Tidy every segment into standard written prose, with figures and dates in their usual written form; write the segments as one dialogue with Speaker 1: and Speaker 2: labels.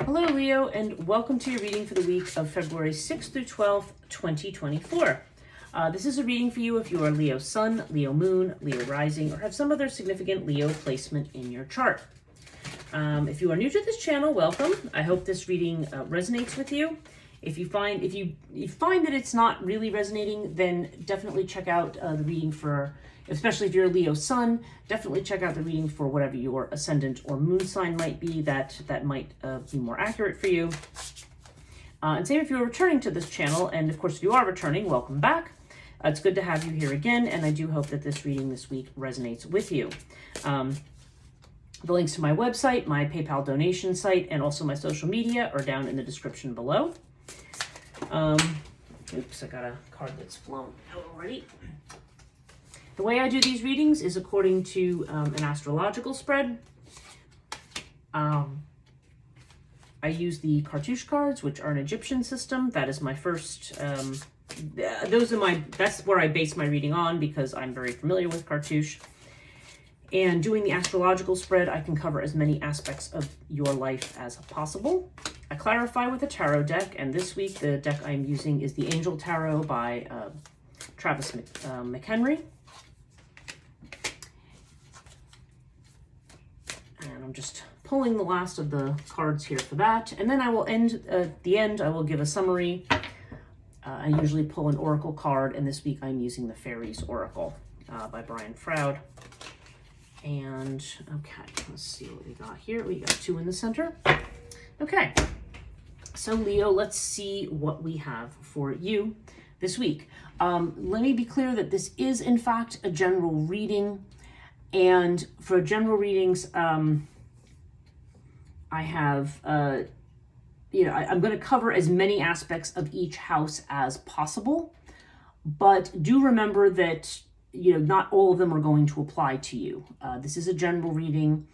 Speaker 1: Hello, Leo, and welcome to your reading for the week of February 6th through 12th, 2024. This is a reading for you if you are Leo Sun, Leo Moon, Leo Rising, or have some other significant Leo placement in your chart. If you are new to this channel, welcome. I hope this reading resonates with you. If you find that it's not really resonating, then definitely check out the reading for, especially if you're a Leo Sun, definitely check out the reading for whatever your ascendant or moon sign might be. That might be more accurate for you. And same if you're returning to this channel, and of course if you are returning, welcome back. It's good to have you here again, and I do hope that this reading this week resonates with you. The links to my website, my PayPal donation site, and also my social media are down in the description below. Oops, I got a card that's flown out already. The way I do these readings is according to an astrological spread. I use the cartouche cards, which are an Egyptian system. That is my first, that's where I base my reading on because I'm very familiar with cartouche. And doing the astrological spread, I can cover as many aspects of your life as possible. I clarify with a tarot deck, and this week the deck I'm using is the Angel Tarot by Travis McHenry. And I'm just pulling the last of the cards here for that. And then I will end, at the end, I will give a summary. I usually pull an oracle card, and this week I'm using the Fairies Oracle by Brian Froud. And, okay, let's see what we got here. We got two in the center. Okay, so Leo, let's see what we have for you this week. Let me be clear that this is, in fact, a general reading. And for general readings, I have, I'm going to cover as many aspects of each house as possible. But do remember that not all of them are going to apply to you. This is a general reading.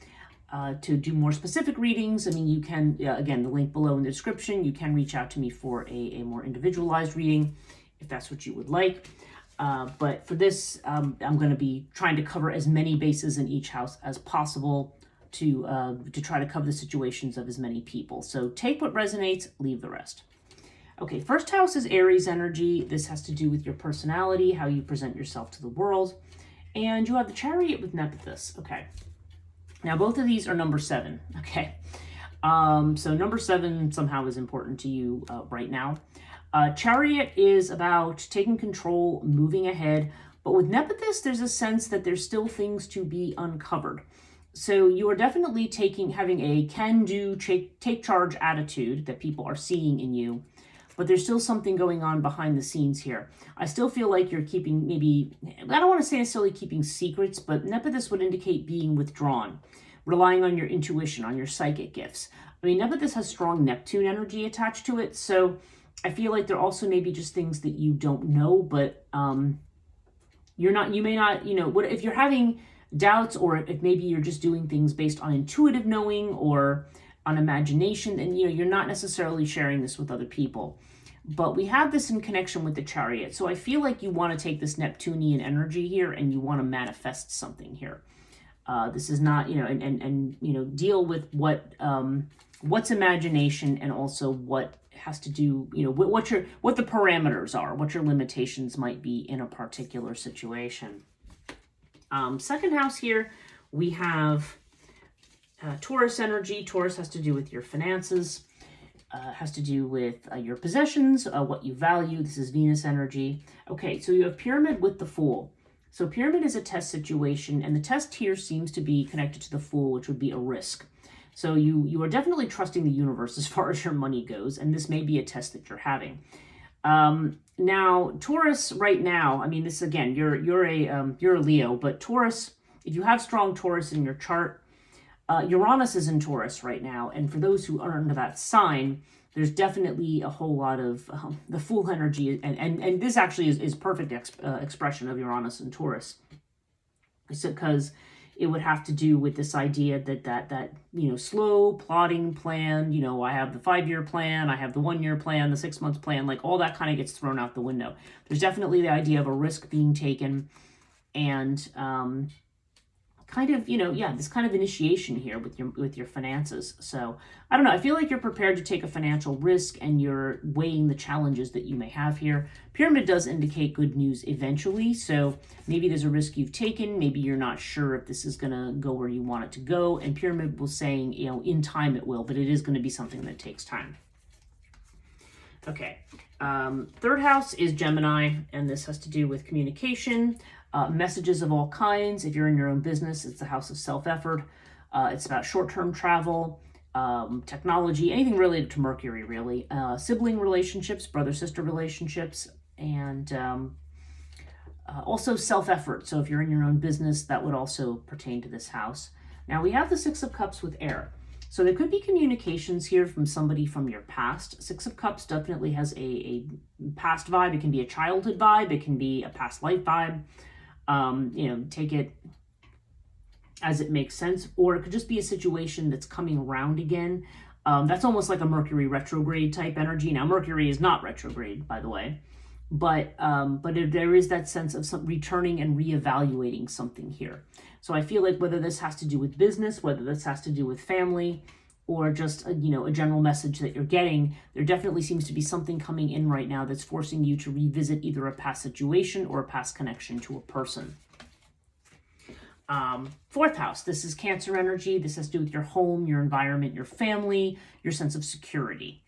Speaker 1: To do more specific readings, I mean, you can, again, the link below in the description, you can reach out to me for a more individualized reading if that's what you would like. But for this, I'm going to be trying to cover as many bases in each house as possible to try to cover the situations of as many people. So take what resonates, leave the rest. Okay, first house is Aries energy. This has to do with your personality, how you present yourself to the world. And you have the Chariot with Nephthys. Okay. Now, both of these are number 7. Okay. So number 7 somehow is important to you right now. Chariot is about taking control, moving ahead. But with Nephthys, there's a sense that there's still things to be uncovered. So you are definitely having a can-do, take charge attitude that people are seeing in you. But there's still something going on behind the scenes here. I still feel like you're keeping maybe, I don't want to say necessarily keeping secrets, but Nephthys would indicate being withdrawn, relying on your intuition, on your psychic gifts. I mean, Nephthys has strong Neptune energy attached to it, so I feel like there also may be just things that you don't know, but you may not, if you're having doubts, or if maybe you're just doing things based on intuitive knowing or on imagination, then you're not necessarily sharing this with other people. But we have this in connection with the Chariot. So I feel like you want to take this Neptunian energy here and you want to manifest something here. This is not, deal with what's imagination, and also what has to do, what the parameters are, what your limitations might be in a particular situation. Second house here, we have Taurus energy. Taurus has to do with your finances, has to do with your possessions, what you value. This is Venus energy. Okay, so you have Pyramid with the Fool. So Pyramid is a test situation, and the test here seems to be connected to the Fool, which would be a risk. So you are definitely trusting the universe as far as your money goes, and this may be a test that you're having. Now, Taurus right now, I mean, this again, you're a Leo, but Taurus, if you have strong Taurus in your chart, Uranus is in Taurus right now, and for those who are under that sign, there's definitely a whole lot of the Fool energy, and this actually is perfect expression of Uranus and Taurus. It's because it would have to do with this idea that slow plotting plan. I have the 5-year plan, I have the 1-year plan, the 6-month plan, like all that kind of gets thrown out the window. There's definitely the idea of a risk being taken, and kind of, this kind of initiation here with your finances. So I don't know. I feel like you're prepared to take a financial risk and you're weighing the challenges that you may have here. Pyramid does indicate good news eventually. So maybe there's a risk you've taken. Maybe you're not sure if this is going to go where you want it to go. And Pyramid was saying, in time it will, but it is going to be something that takes time. Okay. Third house is Gemini, and this has to do with communication, messages of all kinds. If you're in your own business, it's the house of self-effort. It's about short-term travel, technology, anything related to Mercury, really. Sibling relationships, brother-sister relationships, and also self-effort. So if you're in your own business, that would also pertain to this house. Now we have the Six of Cups with air. So there could be communications here from somebody from your past. Six of Cups definitely has a past vibe. It can be a childhood vibe. It can be a past life vibe. Take it as it makes sense. Or it could just be a situation that's coming around again. That's almost like a Mercury retrograde type energy. Now, Mercury is not retrograde, by the way. But there is that sense of some returning and reevaluating something here. So I feel like whether this has to do with business, whether this has to do with family, or just a general message that you're getting, there definitely seems to be something coming in right now that's forcing you to revisit either a past situation or a past connection to a person. Fourth house, this is Cancer energy. This has to do with your home, your environment, your family, your sense of security,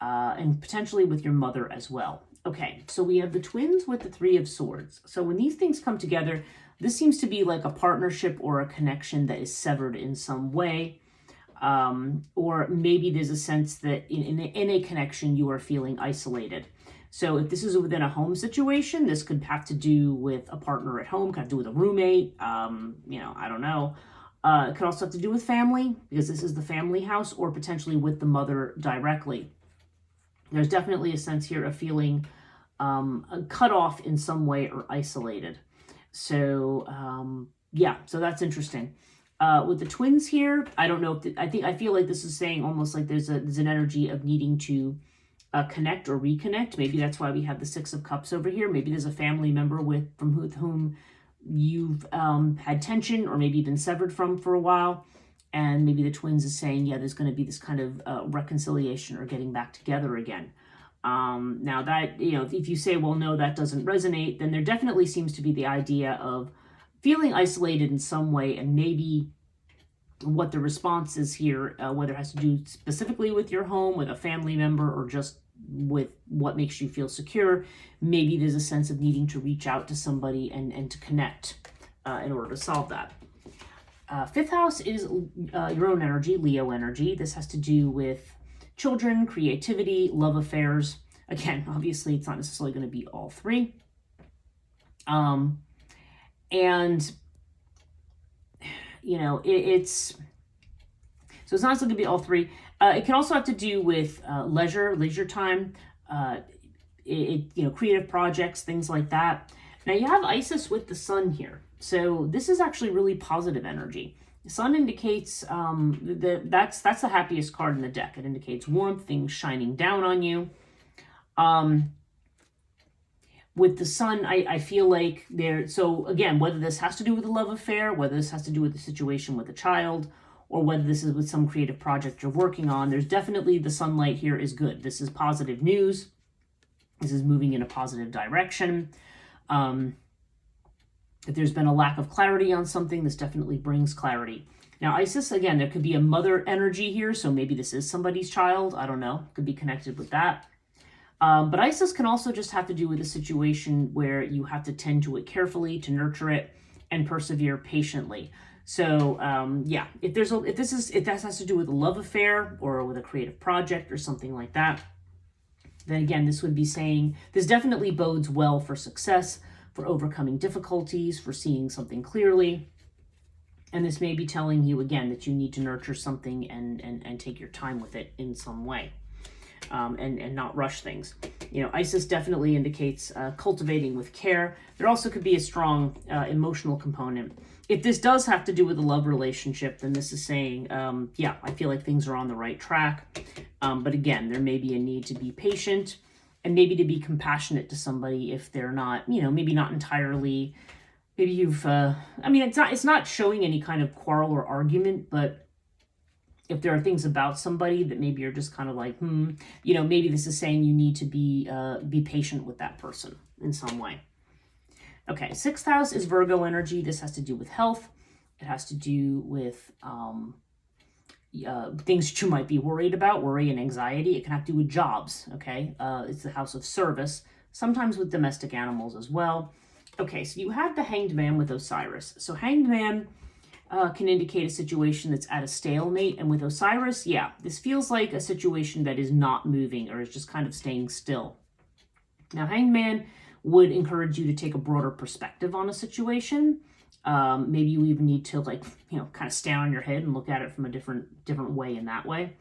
Speaker 1: and potentially with your mother as well. Okay, so we have the twins with the Three of Swords. So when these things come together, this seems to be like a partnership or a connection that is severed in some way. Or maybe there's a sense that in a connection you are feeling isolated. So if this is within a home situation, this could have to do with a partner at home, could have to do with a roommate, I don't know. It could also have to do with family, because this is the family house, or potentially with the mother directly. There's definitely a sense here of feeling cut off in some way or isolated. So, so that's interesting. With the twins here, I don't know if I feel like this is saying almost like there's an energy of needing to connect or reconnect. Maybe that's why we have the Six of Cups over here. Maybe there's a family member with whom you've had tension or maybe been severed from for a while. And maybe the twins is saying, there's going to be this kind of reconciliation or getting back together again. Now that, if you say, well, no, that doesn't resonate, then there definitely seems to be the idea of feeling isolated in some way, and maybe what the response is here, whether it has to do specifically with your home, with a family member, or just with what makes you feel secure. Maybe there's a sense of needing to reach out to somebody and to connect in order to solve that. Fifth house is your own energy, Leo energy. This has to do with children, creativity, love affairs. Again, obviously, it's not necessarily going to be all three. It's not necessarily going to be all three. It can also have to do with leisure time, creative projects, things like that. Now you have Isis with the sun here. So this is actually really positive energy. The sun indicates that's the happiest card in the deck. It indicates warmth, things shining down on you. With the sun, I feel like so again, whether this has to do with a love affair, whether this has to do with the situation with a child, or whether this is with some creative project you're working on, there's definitely the sunlight here is good. This is positive news. This is moving in a positive direction. If there's been a lack of clarity on something, this definitely brings clarity. Now, Isis, again, there could be a mother energy here, so maybe this is somebody's child. I don't know. Could be connected with that. But Isis can also just have to do with a situation where you have to tend to it carefully, to nurture it, and persevere patiently. So, if that has to do with a love affair or with a creative project or something like that, then again, this would be saying this definitely bodes well for success, for overcoming difficulties, for seeing something clearly. And this may be telling you, again, that you need to nurture something and take your time with it in some way, and not rush things. Isis definitely indicates cultivating with care. There also could be a strong emotional component. If this does have to do with a love relationship, then this is saying, I feel like things are on the right track. But again, there may be a need to be patient and maybe to be compassionate to somebody if they're not, maybe not entirely maybe you've, I mean, it's not showing any kind of quarrel or argument, but if there are things about somebody that maybe you're just kind of like, maybe this is saying you need to be patient with that person in some way. Okay, sixth house is Virgo energy. This has to do with health. It has to do with things that you might be worried about, worry and anxiety. It can have to do with jobs, okay? It's the house of service, sometimes with domestic animals as well. Okay, so you have the Hanged Man with Osiris. So Hanged Man can indicate a situation that's at a stalemate. And with Osiris, yeah, this feels like a situation that is not moving or is just kind of staying still. Now, Hanged Man would encourage you to take a broader perspective on a situation. Maybe you even need to kind of stand on your head and look at it from a different way in that way.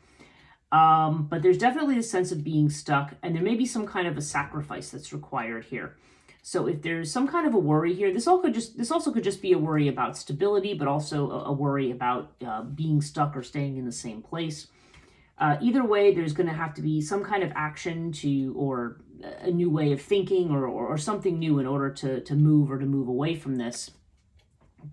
Speaker 1: But there's definitely a sense of being stuck, and there may be some kind of a sacrifice that's required here. So if there's some kind of a worry here, this also could just be a worry about stability, but also a worry about being stuck or staying in the same place. Either way, there's going to have to be some kind of action or a new way of thinking or something new in order to move away from this.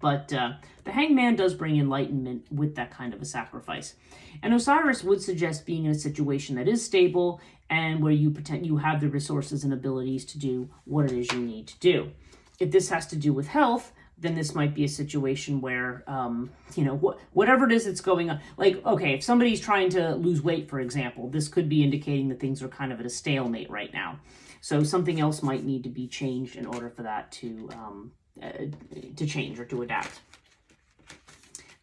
Speaker 1: But the Hanged Man does bring enlightenment with that kind of a sacrifice. And Osiris would suggest being in a situation that is stable and where you have the resources and abilities to do what it is you need to do. If this has to do with health, then this might be a situation where, whatever it is that's going on. Like, okay, if somebody's trying to lose weight, for example, this could be indicating that things are kind of at a stalemate right now. So something else might need to be changed in order for that to change or to adapt.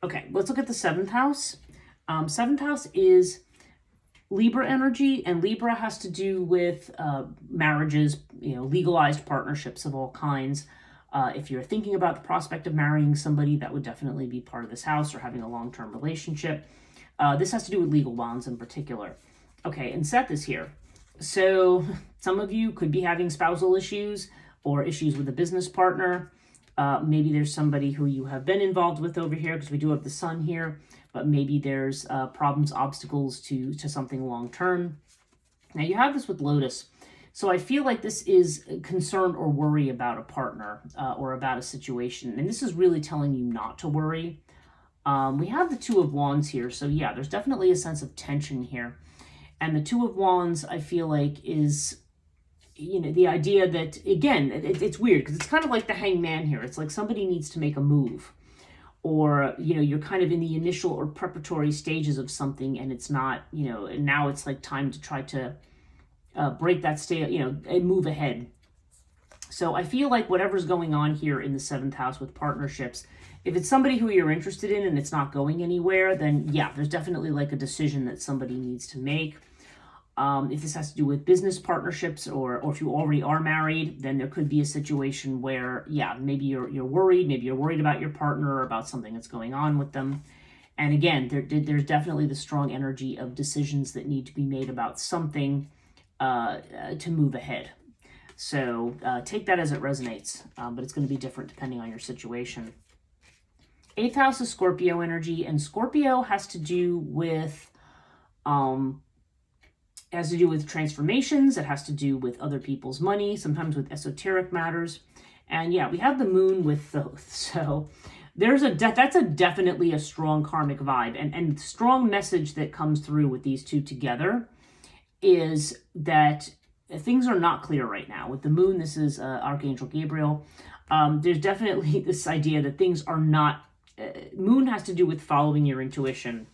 Speaker 1: Okay, let's look at the seventh house. Seventh house is Libra energy, and Libra has to do with marriages, legalized partnerships of all kinds. If you're thinking about the prospect of marrying somebody, that would definitely be part of this house, or having a long-term relationship. This has to do with legal bonds in particular. Okay, and Seth is here. So some of you could be having spousal issues or issues with a business partner. Maybe there's somebody who you have been involved with over here, because we do have the sun here, but maybe there's problems, obstacles to something long-term. Now you have this with Lotus. So I feel like this is concern or worry about a partner or about a situation. And this is really telling you not to worry. We have the Two of Wands here. So yeah, there's definitely a sense of tension here. And the Two of Wands, I feel like, is, the idea that, again, it's weird because it's kind of like the Hanged Man here. It's like somebody needs to make a move. Or, you're kind of in the initial or preparatory stages of something, and it's not, and now it's like time to try to break that and move ahead. So I feel like whatever's going on here in the seventh house with partnerships, if it's somebody who you're interested in and it's not going anywhere, then yeah, there's definitely like a decision that somebody needs to make. If this has to do with business partnerships or if you already are married, then there could be a situation where, yeah, maybe you're worried. Maybe you're worried about your partner or about something that's going on with them. And again, there's definitely the strong energy of decisions that need to be made about something to move ahead. So take that as it resonates, but it's going to be different depending on your situation. Eighth house is Scorpio energy, and Scorpio has to do with transformations. It has to do with other people's money, sometimes with esoteric matters. And yeah, we have the moon with both. So that's definitely a strong karmic vibe. And strong message that comes through with these two together is that things are not clear right now. With the moon, this is Archangel Gabriel. There's definitely this idea that things are not... moon has to do with following your intuition.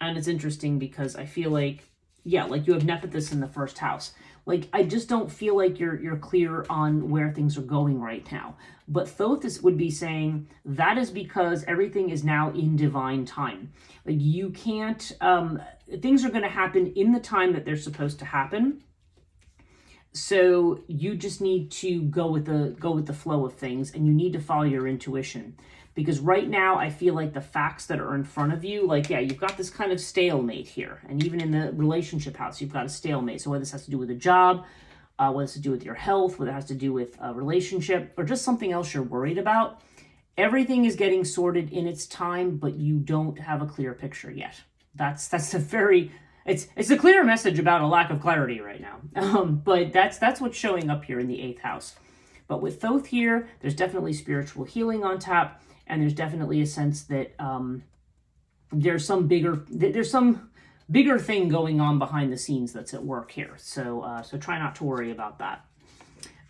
Speaker 1: And it's interesting because I feel like, yeah, like you have Nephthys in the first house. Like, I just don't feel like you're clear on where things are going right now. But Thoth would be saying that is because everything is now in divine time. Like, you can't, things are going to happen in the time that they're supposed to happen. So you just need to go with the flow of things, and you need to follow your intuition. Because right now, I feel like the facts that are in front of you, like, yeah, you've got this kind of stalemate here. And even in the relationship house, you've got a stalemate. So whether this has to do with a job, whether it's to do with your health, whether it has to do with a relationship, or just something else you're worried about, everything is getting sorted in its time, but you don't have a clear picture yet. That's a very... It's a clear message about a lack of clarity right now. But that's what's showing up here in the eighth house. But with Thoth here, there's definitely spiritual healing on tap, and there's definitely a sense that there's some bigger thing going on behind the scenes that's at work here. So try not to worry about that.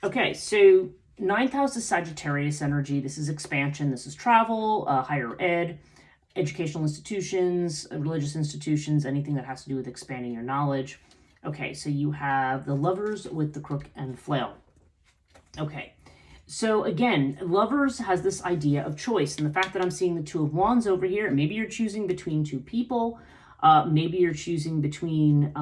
Speaker 1: Okay, so 9th house is Sagittarius energy. This is expansion. This is travel, higher ed, educational institutions, religious institutions, anything that has to do with expanding your knowledge. Okay, so you have the Lovers with the Crook and Flail. Okay, so again, Lovers has this idea of choice, and the fact that I'm seeing the Two of Wands over here, maybe you're choosing between two people, maybe you're choosing between,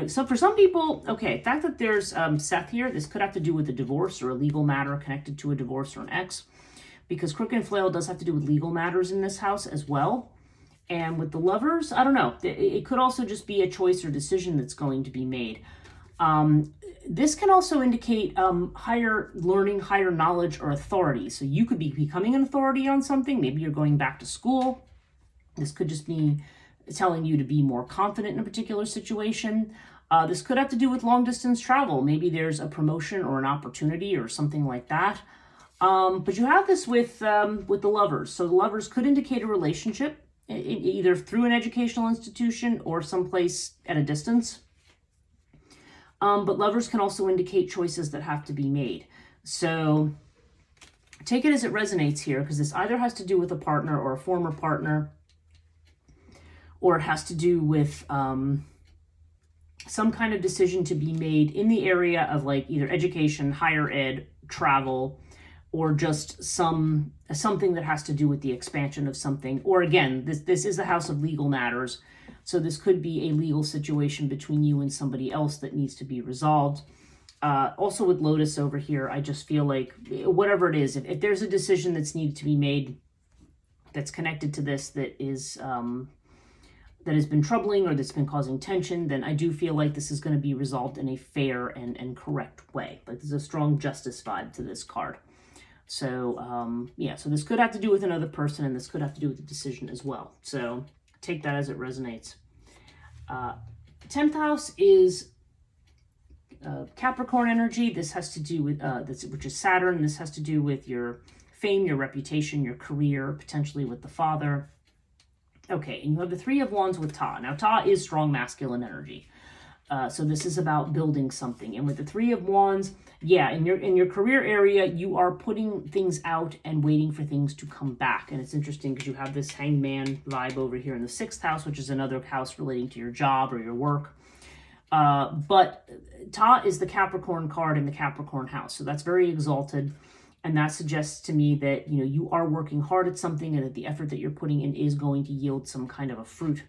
Speaker 1: so for some people, okay, the fact that there's Seth here, this could have to do with a divorce or a legal matter connected to a divorce or an ex, because Crook and Flail does have to do with legal matters in this house as well. And with the Lovers, I don't know, it could also just be a choice or decision that's going to be made. This can also indicate higher learning, higher knowledge, or authority. So you could be becoming an authority on something. Maybe you're going back to school. This could just be telling you to be more confident in a particular situation. This could have to do with long distance travel. Maybe there's a promotion or an opportunity or something like that. But you have this with the Lovers. So the Lovers could indicate a relationship, either through an educational institution or someplace at a distance. But Lovers can also indicate choices that have to be made. So take it as it resonates here, because this either has to do with a partner or a former partner, or it has to do with some kind of decision to be made in the area of like either education, higher ed, travel, or just something that has to do with the expansion of something. Or again, this is the house of legal matters. So this could be a legal situation between you and somebody else that needs to be resolved. Also with Lotus over here, I just feel like whatever it is, if there's a decision that's needed to be made that's connected to this that is that has been troubling or that's been causing tension, then I do feel like this is going to be resolved in a fair and correct way. Like there's a strong justice vibe to this card. So so this could have to do with another person, and this could have to do with the decision as well. So take that as it resonates. 10th house is Capricorn energy. This has to do with, which is Saturn. This has to do with your fame, your reputation, your career, potentially with the father. Okay, and you have the Three of Wands with Ta. Now, Ta is strong masculine energy. So this is about building something. And with the Three of Wands, yeah, in your career area, you are putting things out and waiting for things to come back. And it's interesting because you have this Hangman vibe over here in the 6th house, which is another house relating to your job or your work. But Ta is the Capricorn card in the Capricorn house. So that's very exalted. And that suggests to me that, you are working hard at something and that the effort that you're putting in is going to yield some kind of a fruit.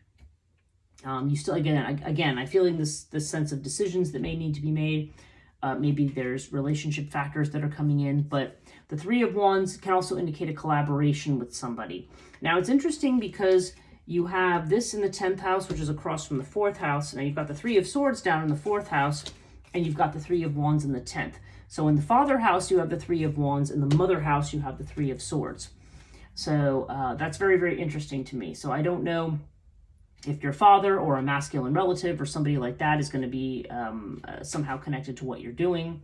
Speaker 1: You still, again, I'm feeling this sense of decisions that may need to be made. Maybe there's relationship factors that are coming in, but the Three of Wands can also indicate a collaboration with somebody. Now, it's interesting because you have this in the 10th house, which is across from the 4th house. Now, you've got the Three of Swords down in the 4th house, and you've got the Three of Wands in the 10th. So in the father house, you have the Three of Wands. In the mother house, you have the Three of Swords. So that's very, very interesting to me. So I don't know if your father or a masculine relative or somebody like that is going to be somehow connected to what you're doing,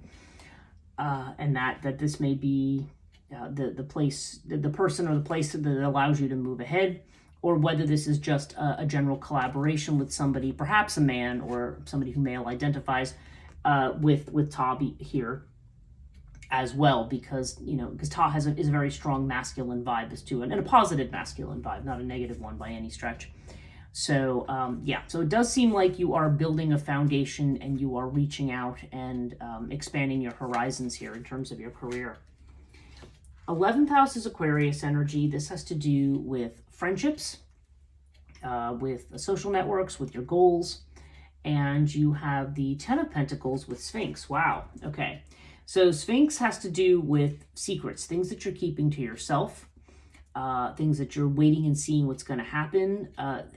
Speaker 1: and that this may be the place, the person or the place that allows you to move ahead, or whether this is just a general collaboration with somebody, perhaps a man or somebody who male identifies with Ta here as well, because Ta is a very strong masculine vibe, this too, and a positive masculine vibe, not a negative one by any stretch. So so it does seem like you are building a foundation and you are reaching out and expanding your horizons here in terms of your career. 11th house is Aquarius energy. This has to do with friendships, with social networks, with your goals. And you have the Ten of Pentacles with Sphinx. Wow. Okay. So Sphinx has to do with secrets, things that you're keeping to yourself, things that you're waiting and seeing what's going to happen.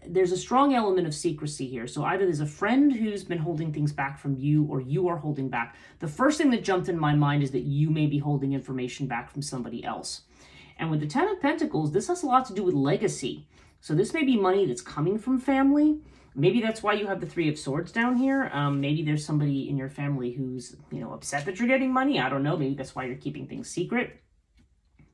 Speaker 1: There's a strong element of secrecy here. So either there's a friend who's been holding things back from you, or you are holding back. The first thing that jumped in my mind is that you may be holding information back from somebody else. And with the Ten of Pentacles, this has a lot to do with legacy. So this may be money that's coming from family. Maybe that's why you have the Three of Swords down here. Maybe there's somebody in your family who's, upset that you're getting money. I don't know. Maybe that's why you're keeping things secret.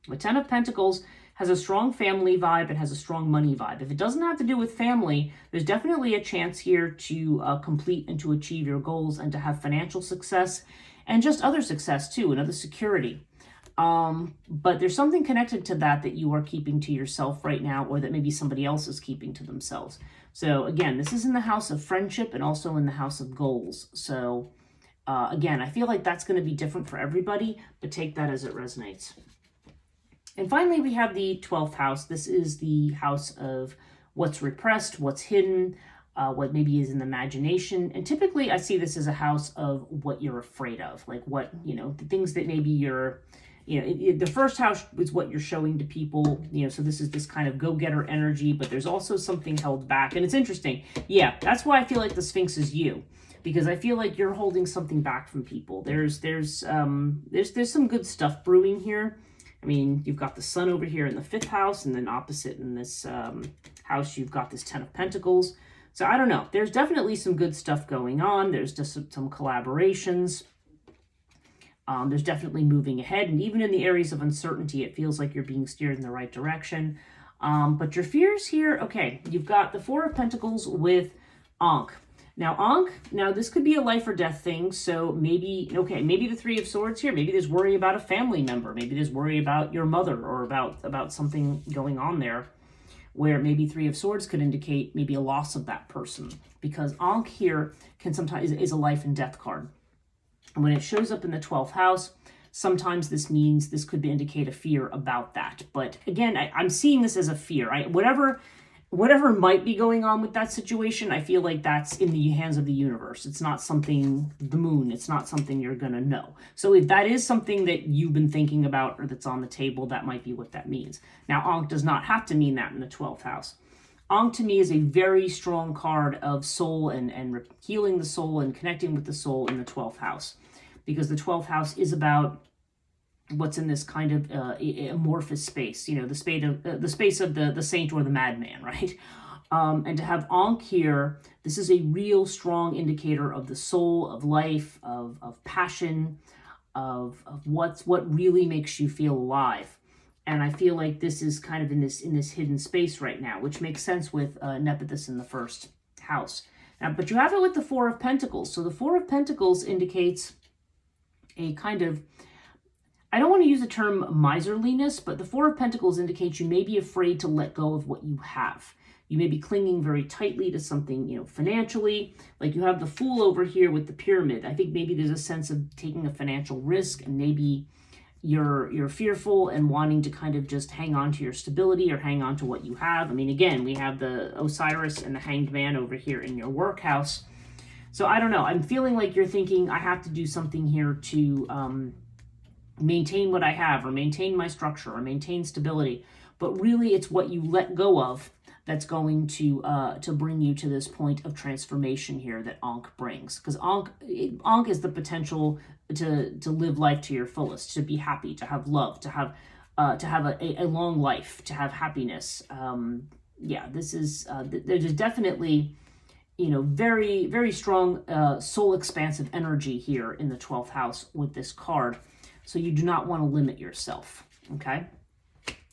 Speaker 1: The Ten of Pentacles has a strong family vibe and has a strong money vibe. If it doesn't have to do with family, there's definitely a chance here to complete and to achieve your goals and to have financial success and just other success too, and other security. But there's something connected to that you are keeping to yourself right now, or that maybe somebody else is keeping to themselves. So again, this is in the house of friendship and also in the house of goals. So again, I feel like that's going to be different for everybody, but take that as it resonates. And finally, we have the 12th house. This is the house of what's repressed, what's hidden, what maybe is in the imagination. And typically I see this as a house of what you're afraid of, like what, the things that maybe you're, the first house is what you're showing to people, so this is this kind of go-getter energy, but there's also something held back. And it's interesting. Yeah, that's why I feel like the Sphinx is you, because I feel like you're holding something back from people. There's some good stuff brewing here. I mean, you've got the Sun over here in the 5th house, and then opposite in this house, you've got this 10 of Pentacles. So I don't know. There's definitely some good stuff going on. There's just some collaborations. There's definitely moving ahead. And even in the areas of uncertainty, it feels like you're being steered in the right direction. But your fears here, okay, you've got the 4 of Pentacles with Ankh. Now, this could be a life or death thing. So maybe the 3 of Swords here. Maybe there's worry about a family member. Maybe there's worry about your mother, or about something going on there, where maybe 3 of Swords could indicate maybe a loss of that person. Because Ankh here can sometimes is a life and death card. And when it shows up in the 12th house, sometimes this could indicate a fear about that. But again, I'm seeing this as a fear. Whatever might be going on with that situation, I feel like that's in the hands of the universe. It's not something, the moon, it's not something you're going to know. So if that is something that you've been thinking about or that's on the table, that might be what that means. Now, Ankh does not have to mean that in the 12th house. Ankh to me is a very strong card of soul and healing the soul and connecting with the soul in the 12th house. Because the 12th house is about what's in this kind of amorphous space, the space of the saint or the madman, right? And to have Ankh here, this is a real strong indicator of the soul, of life, of passion, of what really makes you feel alive. And I feel like this is kind of in this hidden space right now, which makes sense with Nephthys in the 1st house. Now, but you have it with the 4 of Pentacles. So the 4 of Pentacles indicates a kind of, I don't want to use the term miserliness, but the 4 of Pentacles indicates you may be afraid to let go of what you have. You may be clinging very tightly to something, financially. Like you have the Fool over here with the Pyramid. I think maybe there's a sense of taking a financial risk, and maybe you're fearful and wanting to kind of just hang on to your stability or hang on to what you have. I mean, again, we have the Osiris and the Hanged Man over here in your workhouse. So I don't know. I'm feeling like you're thinking, I have to do something here to maintain what I have, or maintain my structure, or maintain stability. But really, it's what you let go of that's going to bring you to this point of transformation here that Ankh brings. Because Ankh is the potential to live life to your fullest, to be happy, to have love, to have a long life, to have happiness. This is there's definitely very, very strong soul expansive energy here in the 12th house with this card. So you do not want to limit yourself, okay?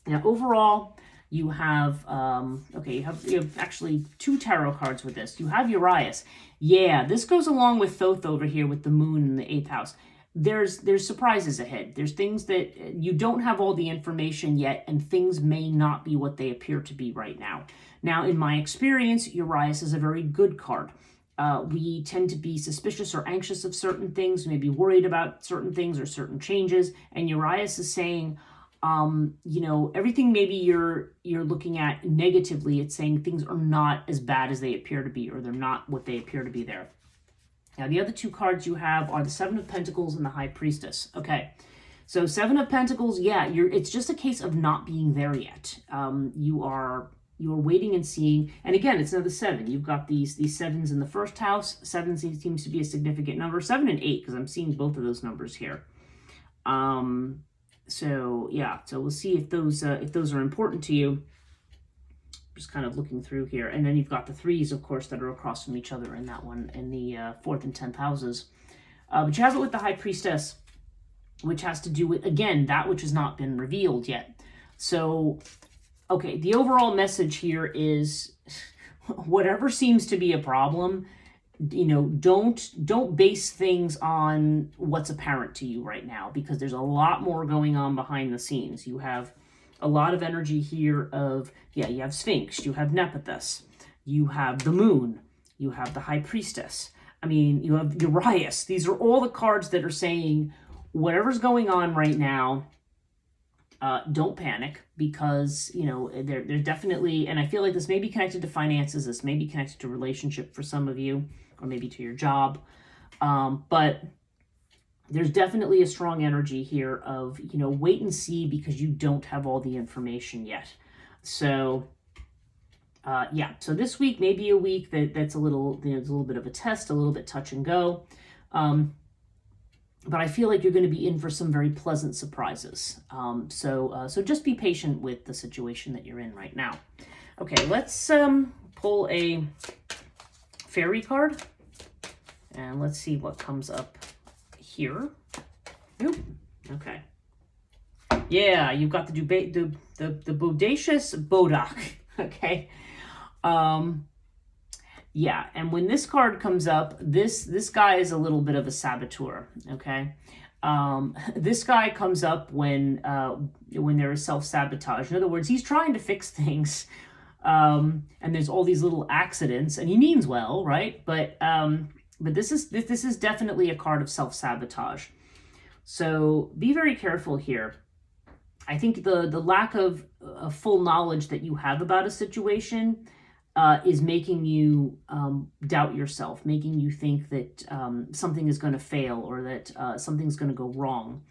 Speaker 1: Now, overall, you have, you have actually 2 tarot cards with this. You have Urias. Yeah, this goes along with Thoth over here with the moon in the 8th house. There's surprises ahead. There's things that you don't have all the information yet, and things may not be what they appear to be right now. Now, in my experience, Urias is a very good card. We tend to be suspicious or anxious of certain things, maybe worried about certain things or certain changes. And Urias is saying, everything maybe you're looking at negatively, it's saying things are not as bad as they appear to be, or they're not what they appear to be there. Now, the other 2 cards you have are the 7 of Pentacles and the High Priestess. Okay, so 7 of Pentacles, it's just a case of not being there yet. You're waiting and seeing. And again, it's another 7. You've got these 7s in the 1st house. 7 seems to be a significant number. 7 and 8, because I'm seeing both of those numbers here. So we'll see if those are important to you. just kind of looking through here. And then you've got the threes, of course, that are across from each other in that one, in the 4th and 10th houses. But you have it with the High Priestess, which has to do with, again, that which has not been revealed yet. So, okay, the overall message here is whatever seems to be a problem, don't base things on what's apparent to you right now, because there's a lot more going on behind the scenes. You have a lot of energy here of, you have Sphinx, you have Nephthys, you have the Moon, you have the High Priestess. I mean, you have Urias. These are all the cards that are saying whatever's going on right now, don't panic, because, they're definitely, and I feel like this may be connected to finances, this may be connected to relationship for some of you, or maybe to your job. But there's definitely a strong energy here of, wait and see, because you don't have all the information yet. So, so this week may be a week that's a little bit of a test, a little bit touch and go. But I feel like you're going to be in for some very pleasant surprises. So just be patient with the situation that you're in right now. Okay, let's pull a fairy card, and let's see what comes up here. Oop. Okay. Yeah, you've got the bodacious Bodak. Okay. Yeah, and when this card comes up, this guy is a little bit of a saboteur, okay? This guy comes up when there is self-sabotage. In other words, he's trying to fix things, and there's all these little accidents, and he means well, right? But this is definitely a card of self-sabotage. So be very careful here. I think the lack of full knowledge that you have about a situation is making you doubt yourself, making you think that something is going to fail, or that something's going to go wrong.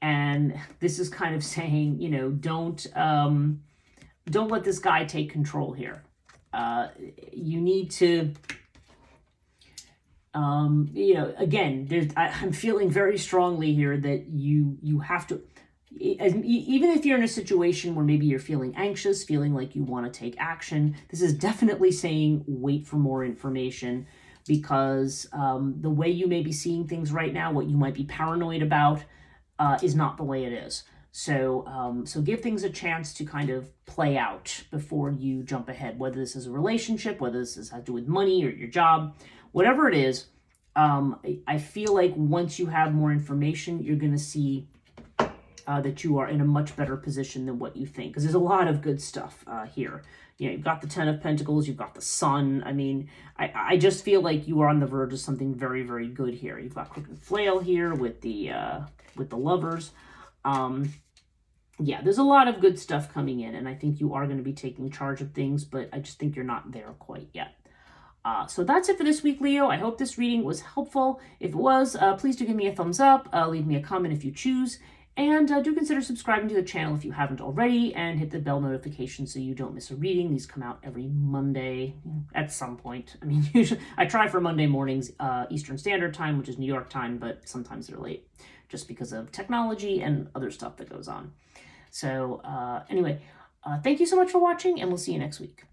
Speaker 1: And this is kind of saying, don't let this guy take control here. You need to, again, I'm feeling very strongly here that you have to, even if you're in a situation where maybe you're feeling anxious, feeling like you want to take action, this is definitely saying wait for more information, because the way you may be seeing things right now, what you might be paranoid about, is not the way it is. So give things a chance to kind of play out before you jump ahead, whether this is a relationship, whether this has to do with money or your job, whatever it is. I feel like once you have more information, you're going to see that you are in a much better position than what you think, because there's a lot of good stuff here. You've got the 10 of Pentacles, you've got the Sun. I mean, I just feel like you are on the verge of something very, very good here. You've got Crooked Flail here with the Lovers. There's a lot of good stuff coming in, and I think you are going to be taking charge of things, but I just think you're not there quite yet. So that's it for this week, Leo. I hope this reading was helpful. If it was, please do give me a thumbs up, leave me a comment if you choose, and do consider subscribing to the channel if you haven't already, and hit the bell notification so you don't miss a reading. These come out every Monday at some point. I mean, usually I try for Monday mornings, Eastern Standard Time, which is New York time, but sometimes they're late just because of technology and other stuff that goes on. So anyway, thank you so much for watching, and we'll see you next week.